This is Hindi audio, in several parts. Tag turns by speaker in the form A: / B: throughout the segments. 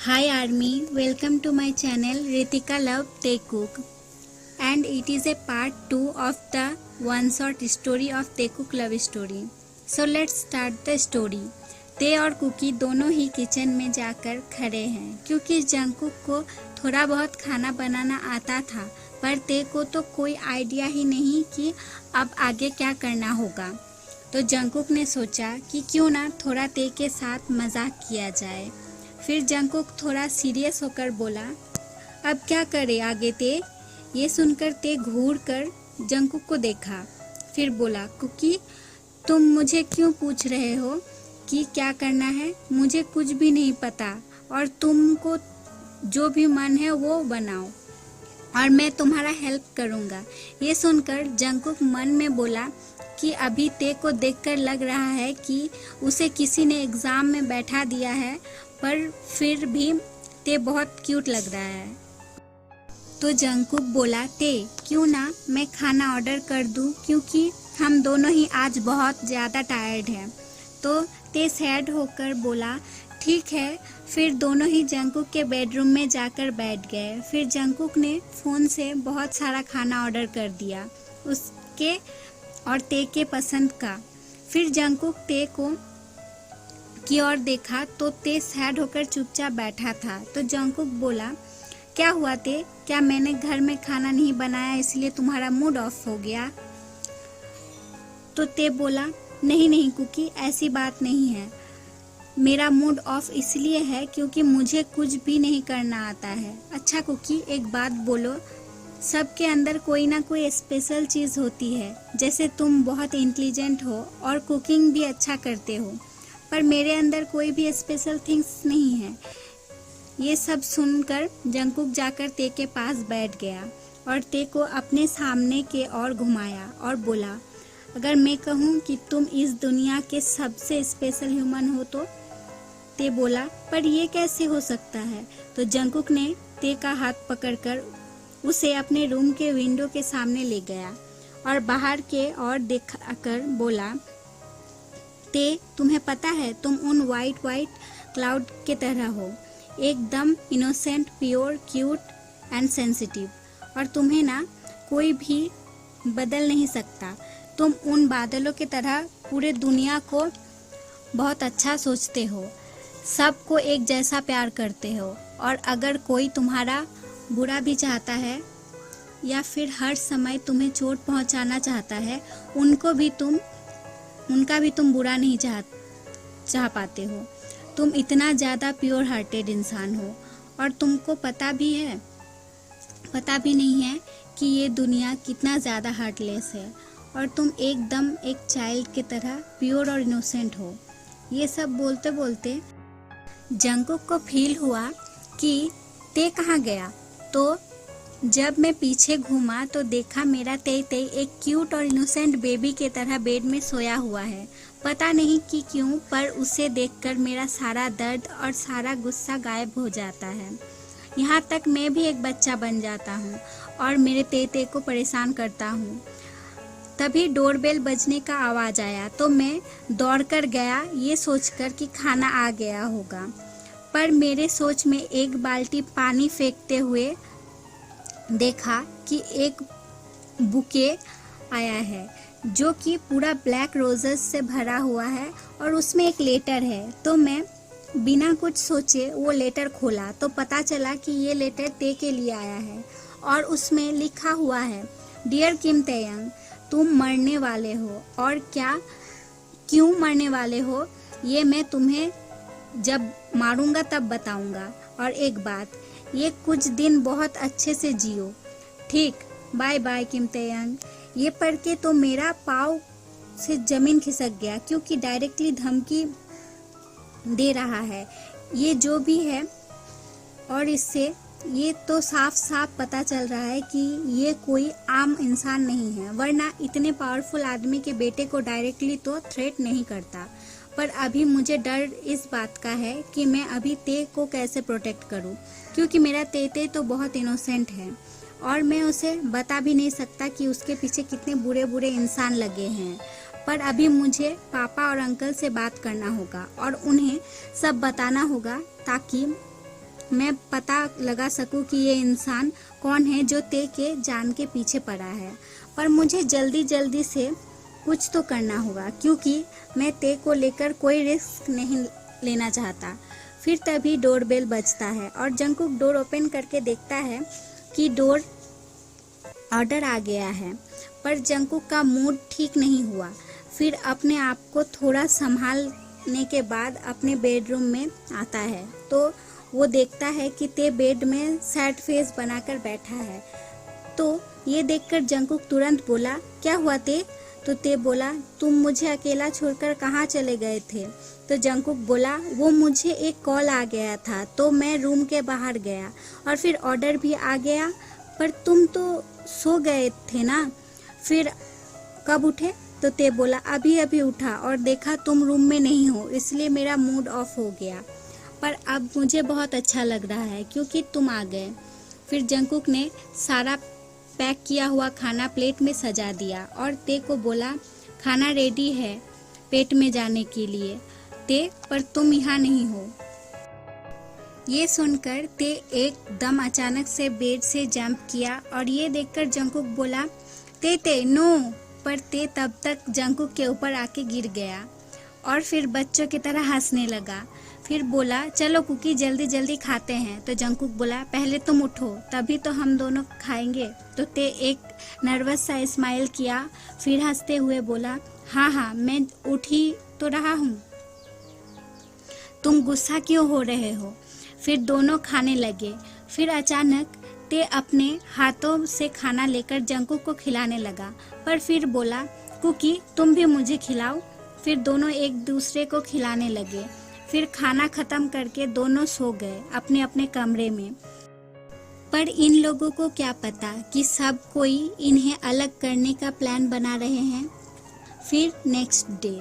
A: Hi Army, welcome to my channel Ritika Love Te Cook, and it is a part 2 of the one short story of Te Cook love story. So let's start the story. ते और कुकी दोनों ही किचन में जाकर खड़े हैं क्योंकि जंकुक को थोड़ा बहुत खाना बनाना आता था, पर ते को तो कोई आइडिया ही नहीं कि अब आगे क्या करना होगा। तो जंकुक ने सोचा कि क्यों ना थोड़ा ते के साथ मजाक किया जाए। फिर जंकुक थोड़ा सीरियस होकर बोला, अब क्या करे आगे ते? ये सुनकर ते घूर कर जंकुक को देखा, फिर बोला, कुकी तुम मुझे क्यों पूछ रहे हो कि क्या करना है? मुझे कुछ भी नहीं पता और तुमको जो भी मन है वो बनाओ और मैं तुम्हारा हेल्प करूँगा। ये सुनकर जंकुक मन में बोला कि अभी ते को देखकर लग रहा है कि उसे किसी ने एग्ज़ाम में बैठा दिया है, पर फिर भी ते बहुत क्यूट लग रहा है। तो जंकुक बोला, ते क्यों ना मैं खाना ऑर्डर कर दूं क्योंकि हम दोनों ही आज बहुत ज़्यादा टायर्ड हैं। तो ते सैड होकर बोला, ठीक है। फिर दोनों ही जंकुक के बेडरूम में जाकर बैठ गए। फिर जंकुक ने फ़ोन से बहुत सारा खाना ऑर्डर कर दिया उसके और ते के पसंद का। फिर जंकुक ते को की ओर देखा तो ते सैड होकर चुपचाप बैठा था। तो जंकुक बोला, क्या हुआ ते? क्या मैंने घर में खाना नहीं बनाया इसलिए तुम्हारा मूड ऑफ हो गया? तो ते बोला, नहीं नहीं कुकी, ऐसी बात नहीं है। मेरा मूड ऑफ इसलिए है क्योंकि मुझे कुछ भी नहीं करना आता है। अच्छा कुकी, एक बात बोलो, सबके अंदर कोई ना कोई स्पेशल चीज़ होती है। जैसे तुम बहुत इंटेलिजेंट हो और कुकिंग भी अच्छा करते हो, पर मेरे अंदर कोई भी स्पेशल थिंग्स नहीं है। ये सब सुनकर जंकुक जाकर ते के पास बैठ गया और ते को अपने सामने के ओर घुमाया और बोला, अगर मैं कहूँ कि तुम इस दुनिया के सबसे स्पेशल ह्यूमन हो तो? ते बोला, पर ये कैसे हो सकता है? तो जंकुक ने ते का हाथ पकड़कर उसे अपने रूम के विंडो के सामने ले गया और बाहर के ओर देखकर बोला, ते तुम्हें पता है तुम उन वाइट क्लाउड के तरह हो, एकदम innocent, pure, cute and sensitive, और तुम्हें ना कोई भी बदल नहीं सकता। तुम उन बादलों की तरह पूरे दुनिया को बहुत अच्छा सोचते हो, सबको एक जैसा प्यार करते हो, और अगर कोई तुम्हारा बुरा भी चाहता है या फिर हर समय तुम्हें चोट पहुंचाना चाहता है, उनका भी तुम बुरा नहीं चाह पाते हो। तुम इतना ज़्यादा प्योर हार्टेड इंसान हो और तुमको पता भी नहीं है कि ये दुनिया कितना ज़्यादा हार्टलेस है, और तुम एकदम एक चाइल्ड की तरह प्योर और इनोसेंट हो। ये सब बोलते बोलते जंकुक को फील हुआ कि ते कहाँ गया। तो जब मैं पीछे घूमा तो देखा मेरा ते एक क्यूट और इनोसेंट बेबी के तरह बेड में सोया हुआ है। पता नहीं कि क्यों, पर उसे देखकर मेरा सारा दर्द और सारा गुस्सा गायब हो जाता है। यहाँ तक मैं भी एक बच्चा बन जाता हूँ और मेरे ते को परेशान करता हूँ। तभी डोरबेल बजने का आवाज़ आया तो मैं दौड़कर गया, ये सोचकर कि खाना आ गया होगा, पर मेरे सोच में एक बाल्टी पानी फेंकते हुए देखा कि एक बुके आया है जो कि पूरा ब्लैक रोजेस से भरा हुआ है और उसमें एक लेटर है। तो मैं बिना कुछ सोचे वो लेटर खोला तो पता चला कि ये लेटर ते के लिए आया है और उसमें लिखा हुआ है, डियर किम ताeyang, तुम मरने वाले हो, और क्यों मरने वाले हो ये मैं तुम्हें जब मारूंगा तब बताऊंगा। और एक बात, ये कुछ दिन बहुत अच्छे से जियो, ठीक? बाय बाय किम ताeyang। ये पढ़ के तो मेरा पाँव से ज़मीन खिसक गया क्योंकि डायरेक्टली धमकी दे रहा है ये जो भी है, और इससे ये तो साफ साफ पता चल रहा है कि ये कोई आम इंसान नहीं है, वरना इतने पावरफुल आदमी के बेटे को डायरेक्टली तो थ्रेट नहीं करता। पर अभी मुझे डर इस बात का है कि मैं अभी ते को कैसे प्रोटेक्ट करूं, क्योंकि मेरा ते तो बहुत इनोसेंट है और मैं उसे बता भी नहीं सकता कि उसके पीछे कितने बुरे बुरे इंसान लगे हैं। पर अभी मुझे पापा और अंकल से बात करना होगा और उन्हें सब बताना होगा ताकि मैं पता लगा सकूं कि ये इंसान कौन है जो ते के जान के पीछे पड़ा है। पर मुझे जल्दी जल्दी से कुछ तो करना होगा क्योंकि मैं ते को लेकर कोई रिस्क नहीं लेना चाहता। फिर तभी डोरबेल बजता है और जंगकुक डोर ओपन करके देखता है कि डोर ऑर्डर आ गया है। पर जंगकुक का मूड ठीक नहीं हुआ। फिर अपने आप को थोड़ा संभालने के बाद अपने बेडरूम में आता है तो वो देखता है कि ते बेड में सैड फेस बनाकर बैठा है। तो ये देखकर जंगकुक तुरंत बोला, क्या हुआ ते? तो ते बोला, तुम मुझे अकेला छोड़कर कहाँ चले गए थे? तो जंगकुक बोला, वो मुझे एक कॉल आ गया था तो मैं रूम के बाहर गया और फिर ऑर्डर भी आ गया, पर तुम तो सो गए थे ना, फिर कब उठे? तो ते बोला, अभी अभी उठा और देखा तुम रूम में नहीं हो, इसलिए मेरा मूड ऑफ हो गया, पर अब मुझे बहुत अच्छा लग रहा है क्योंकि तुम आ गए। फिर जंगकुक ने सारा पैक किया हुआ खाना प्लेट में सजा दिया और ते को बोला, खाना रेडी है पेट में जाने के लिए ते, पर तुम यहाँ नहीं हो। ये सुनकर ते एकदम अचानक से बेड से जंप किया और ये देखकर जंगकुक बोला, ते नो, पर ते तब तक जंगकुक के ऊपर आके गिर गया और फिर बच्चों की तरह हंसने लगा। फिर बोला, चलो कुकी जल्दी जल्दी खाते हैं। तो जंगकुक बोला, पहले तुम उठो तभी तो हम दोनों खाएंगे। तो ते एक नर्वस सा स्माइल किया, फिर हंसते हुए बोला, हाँ मैं उठ ही तो रहा हूँ, तुम गुस्सा क्यों हो रहे हो? फिर दोनों खाने लगे। फिर अचानक ते अपने हाथों से खाना लेकर जंगकुक को खिलाने लगा, पर फिर बोला, कुकी तुम भी मुझे खिलाओ। फिर दोनों एक दूसरे को खिलाने लगे। फिर खाना खत्म करके दोनों सो गए अपने अपने कमरे में। पर इन लोगों को क्या पता कि सब कोई इन्हें अलग करने का प्लान बना रहे हैं। फिर नेक्स्ट डे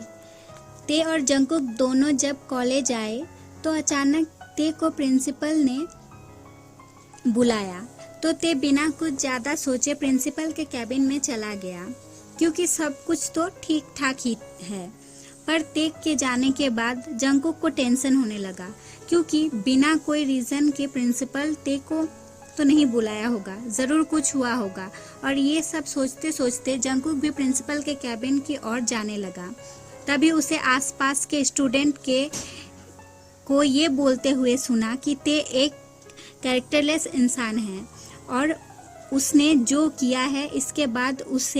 A: ते और जंगकुक दोनों जब कॉलेज आए तो अचानक ते को प्रिंसिपल ने बुलाया। तो ते बिना कुछ ज़्यादा सोचे प्रिंसिपल के कैबिन में चला गया क्योंकि सब कुछ तो ठीक ठाक ही है। पर ते के जाने के बाद जंगकुक को टेंशन होने लगा क्योंकि बिना कोई रीज़न के प्रिंसिपल ते को तो नहीं बुलाया होगा, ज़रूर कुछ हुआ होगा। और ये सब सोचते सोचते जंगकुक भी प्रिंसिपल के कैबिन की ओर जाने लगा। तभी उसे आसपास के स्टूडेंट को ये बोलते हुए सुना कि ते एक कैरेक्टरलेस इंसान है और उसने जो किया है इसके बाद उस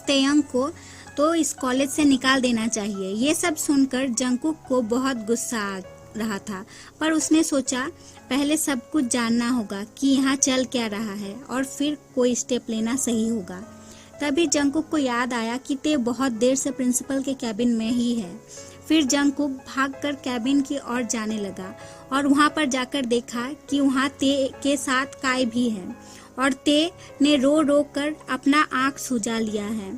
A: तेयंग को तो इस कॉलेज से निकाल देना चाहिए। ये सब सुनकर जंगकुक को बहुत गुस्सा आ रहा था, पर उसने सोचा पहले सब कुछ जानना होगा कि यहाँ चल क्या रहा है और फिर कोई स्टेप लेना सही होगा। तभी जंगकुक को याद आया कि ते बहुत देर से प्रिंसिपल के कैबिन में ही है। फिर जंगकुक भागकर कैबिन की ओर जाने लगा और वहाँ पर जाकर देखा कि वहाँ ते के साथ काय भी है और ते ने रो रो कर अपना आँख सुझा लिया है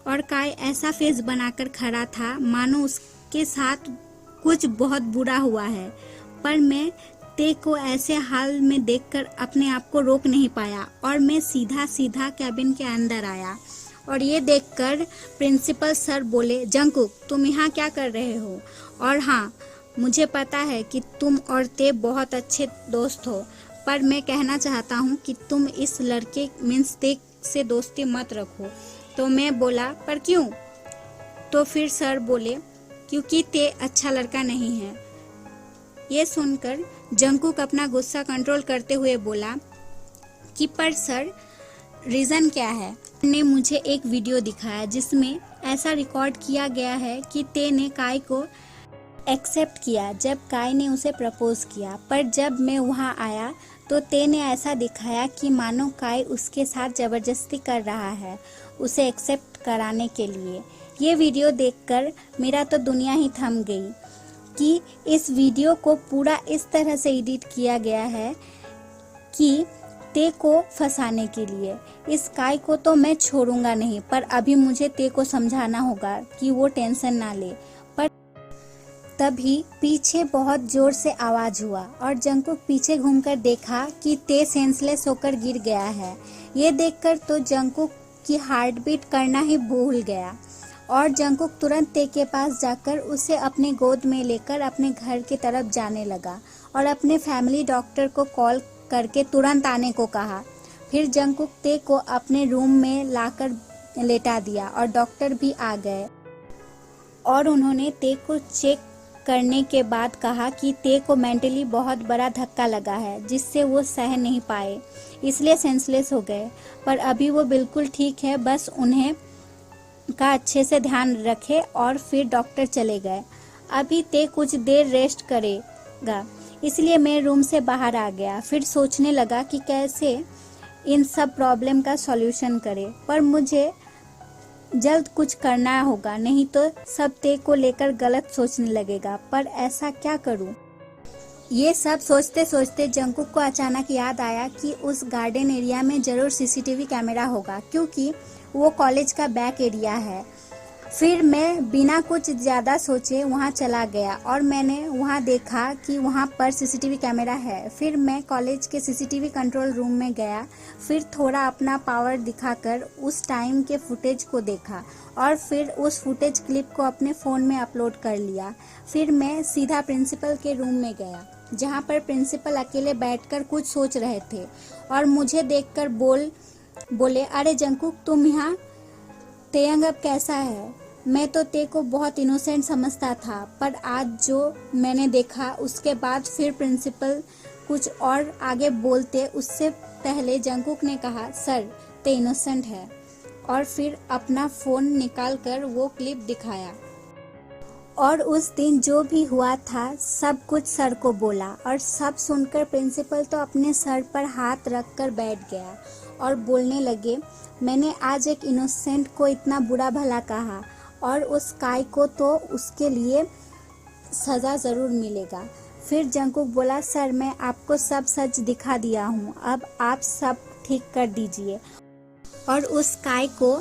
A: और काय ऐसा फेस बनाकर खड़ा था मानो उसके साथ कुछ बहुत बुरा हुआ है। पर मैं ते को ऐसे हाल में देखकर अपने आप को रोक नहीं पाया और मैं सीधा सीधा कैबिन के अंदर आया। और ये देखकर प्रिंसिपल सर बोले, जंगकुक तुम यहाँ क्या कर रहे हो? और हाँ, मुझे पता है कि तुम और ते बहुत अच्छे दोस्त हो, पर मैं कहना चाहता हूँ कि तुम इस लड़के मीन्स ते से दोस्ती मत रखो। तो मैं बोला, पर क्यों? तो फिर सर बोले, क्योंकि ते अच्छा लड़का नहीं है। ये सुनकर जंगकुक अपना गुस्सा कंट्रोल करते हुए बोला कि पर सर रीज़न क्या है? ने मुझे एक वीडियो दिखाया जिसमें ऐसा रिकॉर्ड किया गया है कि ते ने काय को एक्सेप्ट किया जब काय ने उसे प्रपोज किया, पर जब मैं वहाँ आया तो ते ने ऐसा दिखाया कि मानो काय उसके साथ ज़बरदस्ती कर रहा है उसे एक्सेप्ट कराने के लिए। ये वीडियो देखकर मेरा तो दुनिया ही थम गई कि इस वीडियो को पूरा इस तरह से एडिट किया गया है कि ते को फंसाने के लिए। इस काय को तो मैं छोड़ूंगा नहीं, पर अभी मुझे ते को समझाना होगा कि वो टेंशन ना ले। पर तभी पीछे बहुत जोर से आवाज़ हुआ और जंगकुक पीछे घूमकर देखा कि ते सेंसलेस होकर गिर गया है। ये देखकर तो जंगकुक की हार्ट बीट करना ही भूल गया और जंगकुक तुरंत ते के पास जाकर उसे अपने गोद में लेकर अपने घर की तरफ जाने लगा और अपने फैमिली डॉक्टर को कॉल करके तुरंत आने को कहा। फिर जंगकुक ते को अपने रूम में लाकर लेटा दिया और डॉक्टर भी आ गए और उन्होंने ते को चेक करने के बाद कहा कि ते को मेंटली बहुत बड़ा धक्का लगा है जिससे वो सह नहीं पाए, इसलिए सेंसलेस हो गए। पर अभी वो बिल्कुल ठीक है, बस उन्हें का अच्छे से ध्यान रखे। और फिर डॉक्टर चले गए। अभी ते कुछ देर रेस्ट करेगा, इसलिए मैं रूम से बाहर आ गया। फिर सोचने लगा कि कैसे इन सब प्रॉब्लम का सॉल्यूशन करे, पर मुझे जल्द कुछ करना होगा, नहीं तो सब ते को लेकर गलत सोचने लगेगा। पर ऐसा क्या करूं? ये सब सोचते सोचते जंगकुक को अचानक याद आया कि उस गार्डन एरिया में जरूर सीसीटीवी कैमरा होगा, क्योंकि वो कॉलेज का बैक एरिया है। फिर मैं बिना कुछ ज़्यादा सोचे वहाँ चला गया और मैंने वहाँ देखा कि वहाँ पर सीसीटीवी कैमरा है। फिर मैं कॉलेज के सीसीटीवी कंट्रोल रूम में गया। फिर थोड़ा अपना पावर दिखाकर उस टाइम के फुटेज को देखा और फिर उस फुटेज क्लिप को अपने फ़ोन में अपलोड कर लिया। फिर मैं सीधा प्रिंसिपल के रूम में गया, जहाँ पर प्रिंसिपल अकेले बैठकर कुछ सोच रहे थे और मुझे देखकर बोले, अरे जंगकुक, तुम यहाँ? तेयंग अब कैसा है? मैं तो ते को बहुत इनोसेंट समझता था, पर आज जो मैंने देखा उसके बाद फिर प्रिंसिपल कुछ और आगे बोलते उससे पहले जंगकुक ने कहा, सर, ते इनोसेंट है। और फिर अपना फ़ोन निकालकर वो क्लिप दिखाया और उस दिन जो भी हुआ था सब कुछ सर को बोला। और सब सुनकर प्रिंसिपल तो अपने सर पर हाथ रखकर बैठ गया और बोलने लगे, मैंने आज एक इनोसेंट को इतना बुरा भला कहा और उस काय को तो उसके लिए सज़ा ज़रूर मिलेगा। फिर जंगकुक बोला, सर, मैं आपको सब सच दिखा दिया हूँ, अब आप सब ठीक कर दीजिए और उस काय को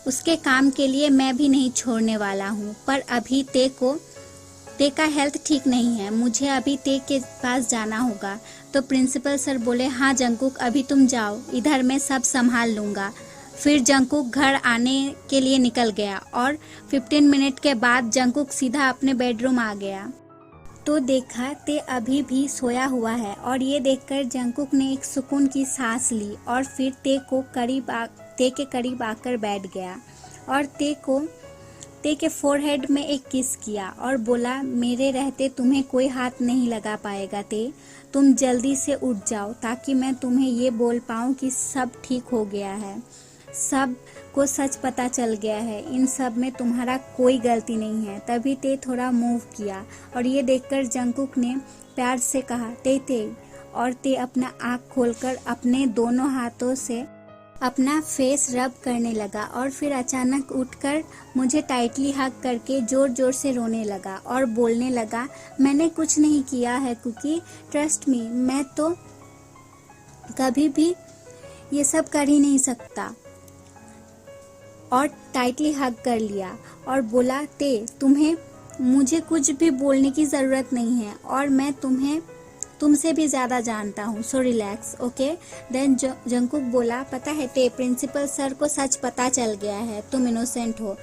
A: उसके काम के लिए मैं भी नहीं छोड़ने वाला हूँ। पर अभी ते का हेल्थ ठीक नहीं है, मुझे अभी ते के पास जाना होगा। तो प्रिंसिपल सर बोले, हाँ जंगकुक, अभी तुम जाओ, इधर मैं सब संभाल लूँगा। फिर जंगकुक घर आने के लिए निकल गया और 15 मिनट के बाद जंगकुक सीधा अपने बेडरूम आ गया तो देखा ते अभी भी सोया हुआ है। और ये देखकर जंगकुक ने एक सुकून की सांस ली और फिर ते के करीब आकर बैठ गया और ते के फोरहेड में एक किस किया और बोला, मेरे रहते तुम्हें कोई हाथ नहीं लगा पाएगा ते, तुम जल्दी से उठ जाओ ताकि मैं तुम्हें ये बोल पाऊँ कि सब ठीक हो गया है, सब को सच पता चल गया है, इन सब में तुम्हारा कोई गलती नहीं है। तभी ते थोड़ा मूव किया और ये देखकर जंगकुक ने प्यार से कहा, ते, और ते अपना आँख खोलकर अपने दोनों हाथों से अपना फेस रब करने लगा और फिर अचानक उठकर मुझे टाइटली हग करके जोर जोर से रोने लगा और बोलने लगा, मैंने कुछ नहीं किया है कुकी, ट्रस्ट मी, मैं तो कभी भी ये सब कर ही नहीं सकता। और टाइटली हग कर लिया और बोला, ते, तुम्हें मुझे कुछ भी बोलने की ज़रूरत नहीं है और मैं तुम्हें तुमसे भी ज़्यादा जानता हूँ, so relax, okay. Then Jungkook बोला, पता है ते, प्रिंसिपल सर को सच पता चल गया है, तुम इनोसेंट हो।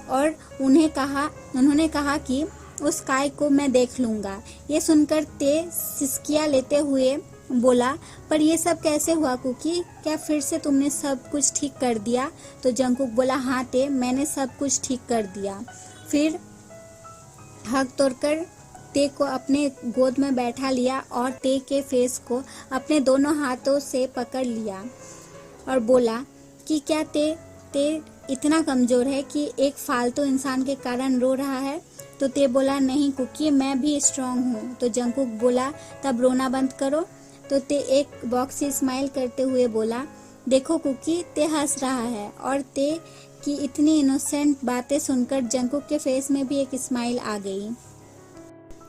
A: और उन्होंने कहा कि उस काय को मैं देख लूँगा। ये सुनकर ते सिसकियाँ लेते हुए बोला, पर ये सब कैसे हुआ कुकी, क्या फिर से तुमने सब कुछ ठीक कर दिया? तो जंगकुक बोला, हाँ ते, मैंने सब कुछ ठीक कर दिया। फिर हक तोड़कर ते को अपने गोद में बैठा लिया और ते के फेस को अपने दोनों हाथों से पकड़ लिया और बोला कि क्या ते इतना कमज़ोर है कि एक फालतू इंसान के कारण रो रहा है? तो ते बोला, नहीं कुकी, मैं भी स्ट्रांग हूँ। तो जंगकुक बोला, तब रोना बंद करो। तो ते एक बॉक्स से स्माइल करते हुए बोला, देखो कुकी, ते हंस रहा है। और ते की इतनी इनोसेंट बातें सुनकर जंगकुक के फेस में भी एक स्माइल आ गई।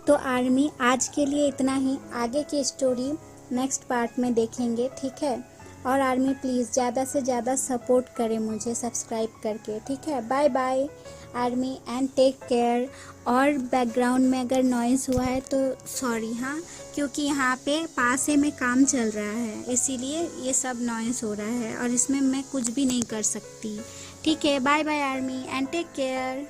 A: तो आर्मी, आज के लिए इतना ही, आगे की स्टोरी नेक्स्ट पार्ट में देखेंगे, ठीक है। और आर्मी प्लीज़ ज़्यादा से ज़्यादा सपोर्ट करें मुझे सब्सक्राइब करके, ठीक है। Bye bye army and take care. और बैकग्राउंड में अगर नॉइज़ हुआ है तो सॉरी, हाँ, क्योंकि यहाँ पे पासे में काम चल रहा है, इसीलिए ये सब नॉइज़ हो रहा है और इसमें मैं कुछ भी नहीं कर सकती, ठीक है। Bye bye army and take care.